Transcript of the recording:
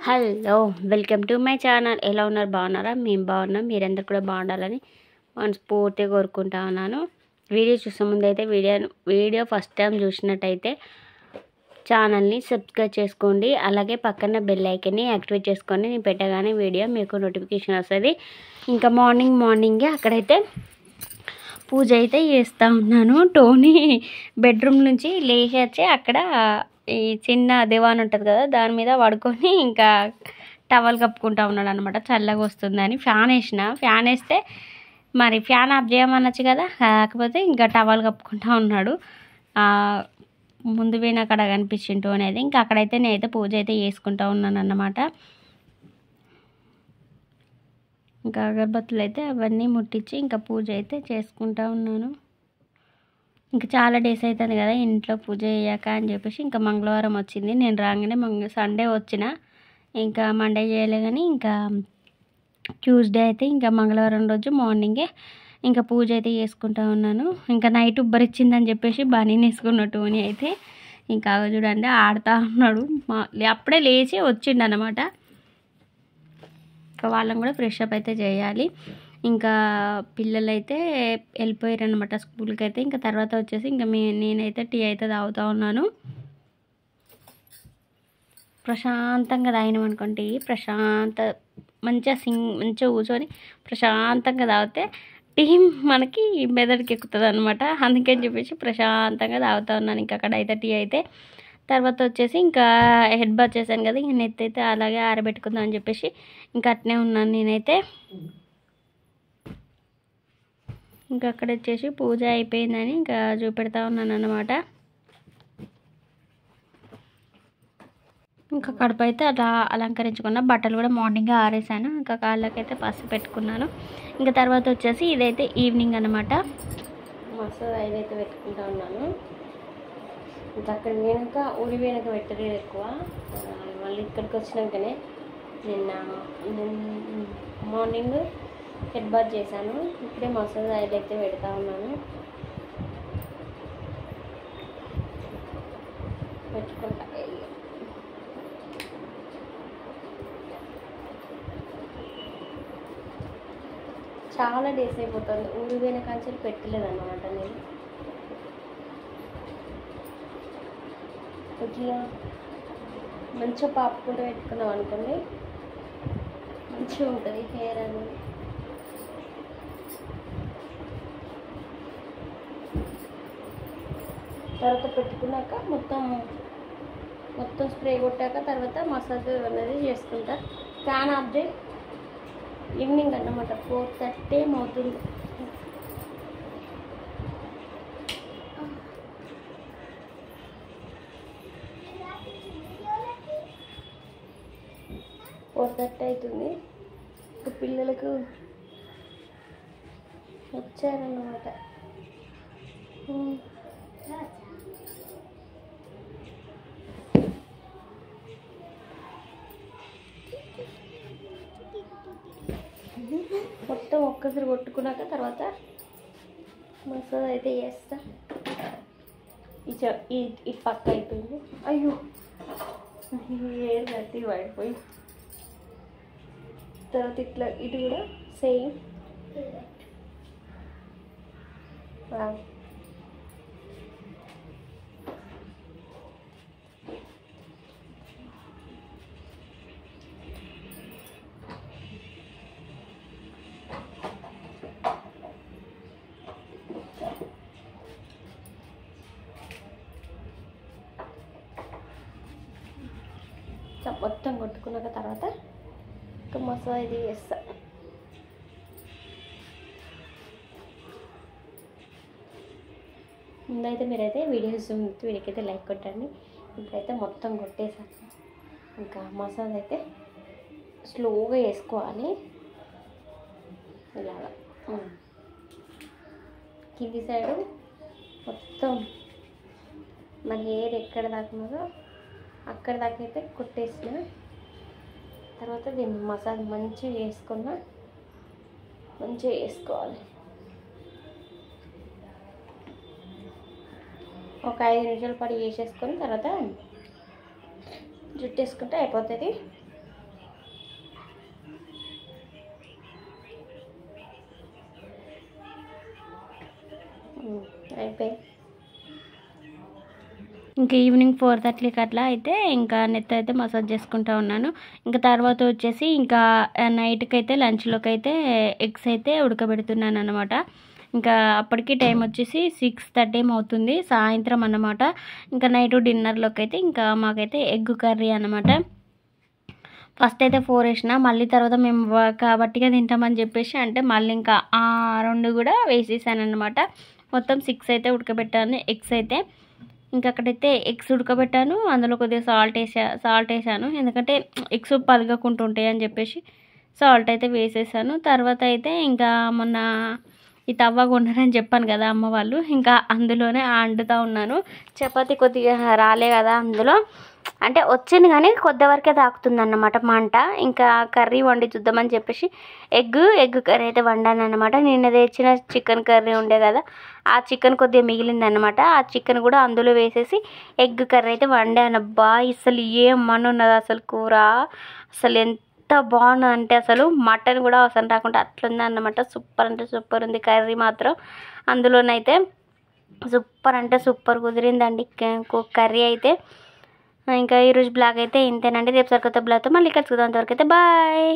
Hello, welcome to my channel. ఎలా ఉన్నారు? బాగున్నారా? మేము బాగున్నాం. మీరందరూ కూడా బాగుండాలని మనస్ఫూర్తిగా కోరుకుంటా ఉన్నాను. వీడియో చూసే ముందు అయితే వీడియో ఫస్ట్ టైం చూసినట్టయితే ఛానల్ని సబ్స్క్రైబ్ చేసుకోండి. అలాగే పక్కన బెల్ ఐకాన్ని యాక్టివేట్ చేసుకోండి. నేను పెట్టగానే వీడియో మీకు నోటిఫికేషన్ వస్తుంది. ఇంకా మార్నింగే అక్కడైతే పూజ అయితే చేస్తూ ఉన్నాను. టోనీ బెడ్రూమ్ నుంచి లేచి వచ్చి అక్కడ ఈ చిన్న దివాన్ ఉంటుంది కదా, దాని మీద పడుకొని ఇంకా టవల్ కప్పుకుంటా ఉన్నాడు అనమాట. చల్లగా వస్తుందని ఫ్యాన్ వేస్తే మరి ఫ్యాన్ ఆఫ్ చేయమనొచ్చు కదా, కాకపోతే ఇంకా టవల్ కప్పుకుంటా ఉన్నాడు. ముందు పోయిన అక్కడ కనిపించింటూ అనేది ఇంకా అక్కడైతే నేనైతే పూజ అయితే చేసుకుంటా ఉన్నాను అన్నమాట. ఇంకా అగరబత్తులు అయితే అవన్నీ ముట్టించి ఇంకా పూజ అయితే చేసుకుంటా ఉన్నాను. ఇంకా చాలా డేస్ అవుతుంది కదా ఇంట్లో పూజ చేయక అని చెప్పేసి ఇంకా మంగళవారం వచ్చింది. నేను రాగానే సండే వచ్చిన, ఇంకా మండే చేయలే, కానీ ఇంకా ట్యూస్డే అయితే ఇంకా మంగళవారం రోజు మార్నింగే ఇంకా పూజ అయితే చేసుకుంటా ఉన్నాను. ఇంకా నైట్ ఉబ్బరిచ్చిందని చెప్పేసి బనీని వేసుకున్నట్టు అయితే ఇంకా చూడండి ఆడుతూ ఉన్నాడు. అప్పుడే లేచి వచ్చిండు అనమాట. ఇంకా వాళ్ళని కూడా ఫ్రెష్ అప్ అయితే చేయాలి. ఇంకా పిల్లలు అయితే వెళ్ళిపోయారు అనమాట స్కూల్కి అయితే. ఇంకా తర్వాత వచ్చేసి ఇంకా నేనైతే టీ అయితే తాగుతూ ఉన్నాను. ప్రశాంతంగా తాగినాం అనుకోండి, మంచిగా కూర్చొని ప్రశాంతంగా తాగితే టీ మనకి మెదడుకి ఎక్కుతుంది అనమాట. అందుకని చెప్పేసి ప్రశాంతంగా తాగుతూ ఉన్నాను. ఇంకా అక్కడ అయితే టీ అయితే తర్వాత వచ్చేసి ఇంకా హెడ్ బాత్ చేశాను కదా, ఇంకా నెత్తి అయితే అలాగే ఆరబెట్టుకుందాం అని చెప్పేసి ఇంకా అట్నే ఉన్నాను నేనైతే. ఇంకా అక్కడ వచ్చేసి పూజ అయిపోయిందని ఇంకా చూపెడతా ఉన్నాను అన్నమాట. ఇంకా కడుపు అయితే అలా అలంకరించుకున్న బట్టలు కూడా మార్నింగే ఆరేసాను. ఇంకా కాళ్ళకైతే పసుపు పెట్టుకున్నాను. ఇంకా తర్వాత వచ్చేసి ఇదైతే ఈవినింగ్ అనమాట. మస్తు ఇదైతే పెట్టుకుంటా ఉన్నాను. ఇంకా అక్కడ వెనక ఊరి వెనక పెట్టలేదు ఎక్కువ, మళ్ళీ ఇక్కడికి వచ్చినాకనే నిన్న మార్నింగ్ హెడ్ బాత్ చేశాను. ఇప్పుడే మసాలా ఆయిల్ అయితే పెడతా ఉన్నాను. పెట్టుకుంటా చాలా డేస్ అయిపోతుంది. ఊరి పోయిన కాంచెలు పెట్టలేదు అన్నమాట. నేను ఇట్లా మంచిగా పాపుకుంటూ పెట్టుకున్నాం అనుకోండి, మంచిగా ఉంటుంది హెయిర్ అనేది. తర్వాత పెట్టుకున్నాక మొత్తం స్ప్రే కొట్టాక తర్వాత మసాజ్ అనేది చేసుకుంటా. ఫ్యాన్ ఆఫ్ చేయి. ఈవినింగ్ అన్నమాట 4:30 అవుతుంది. అవుతుంది. ఇంకా పిల్లలకు వచ్చారన్నమాట. మొత్తం ఒక్కసారి కొట్టుకున్నాక తర్వాత మసాలా అయితే చేస్తా. ఈ పక్క అయిపోయింది. అయ్యో ఏం గట్టి పడిపోయి తర్వాత ఇట్లా ఇటు కూడా సేమ్. మొత్తం కొట్టుకున్నాక తర్వాత ఇంకా మసాలా ఇది వేస్తా. ముందైతే మీరైతే వీడియోకైతే లైక్ కొట్టండి. ఇప్పుడైతే మొత్తం కొట్టేసాను. ఇంకా మసాలా అయితే స్లోగా వేసుకోవాలి. ఇలాగా కింది సైడు మొత్తం మన హెయిర్ ఎక్కడ దాకున్నదో అక్కడ దాకా అయితే కొట్టేసిన తర్వాత దీన్ని మసాలా మంచిగా వేసుకోవాలి. ఒక 5 నిమిషాల పాటు వేసేసుకొని తర్వాత జుట్టు వేసుకుంటే అయిపోతుంది. అయిపోయి ఇంకా ఈవినింగ్ 4:30కి అట్లా అయితే ఇంకా నెత్తి అయితే మసాజ్ చేసుకుంటూ ఉన్నాను. ఇంకా తర్వాత వచ్చేసి ఇంకా నైట్కి అయితే లంచ్లోకి అయితే ఎగ్స్ అయితే ఉడకబెడుతున్నాను అనమాట. ఇంకా అప్పటికి టైం వచ్చేసి 6:30 అవుతుంది సాయంత్రం అన్నమాట. ఇంకా నైట్ డిన్నర్లోకి అయితే ఇంకా మాకైతే ఎగ్ కర్రీ అనమాట. ఫస్ట్ అయితే 4 వేసిన, మళ్ళీ తర్వాత మేము కాబట్టిగా తింటామని చెప్పేసి అంటే మళ్ళీ ఇంకా 2 కూడా వేసేసాను అనమాట. మొత్తం 6 అయితే ఉడకబెట్టాను ఎగ్స్ అయితే. ఇంకా అక్కడైతే ఎగ్స్ ఉడకబెట్టాను, అందులో కొద్దిగా సాల్ట్ వేసాను, ఎందుకంటే ఎగ్స్ పలగకుంటూ ఉంటాయి అని చెప్పేసి సాల్ట్ అయితే వేసేసాను. తర్వాత అయితే ఇంకా మొన్న ఈ తవ్వ కొన్నారని చెప్పాను కదా అమ్మ వాళ్ళు, ఇంకా అందులోనే వండుతూ ఉన్నాను. చపాతీ కొద్దిగా రాలే కదా అందులో, అంటే వచ్చింది కానీ కొద్ది వరకే తాకుతుంది అన్నమాట మంట. ఇంకా కర్రీ వండి చూద్దామని చెప్పేసి ఎగ్ కర్రీ అయితే వండాను అనమాట. నిన్న తెచ్చిన చికెన్ కర్రీ ఉండే కదా, ఆ చికెన్ కొద్దిగా మిగిలిందనమాట. ఆ చికెన్ కూడా అందులో వేసేసి ఎగ్ కర్రీ అయితే వండాను. అసలు ఏమని ఉన్నది అసలు కూర, అసలు ఎంత బాగుంది అంటే అసలు మటన్ కూడా అవసరం రాకుండా అట్లుంది అన్నమాట. సూపర్ అంటే సూపర్ ఉంది కర్రీ మాత్రం. అందులోనైతే సూపర్ అంటే సూపర్ కుదిరిందండి కర్రీ అయితే. ఇంకా ఈరోజు బ్లాగ్ అయితే ఇంతేనండి. రేపు సరికొత్త బ్లాగ్తో మళ్ళీ కలుసుకుందాం. అంతవరకు అయితే బాయ్.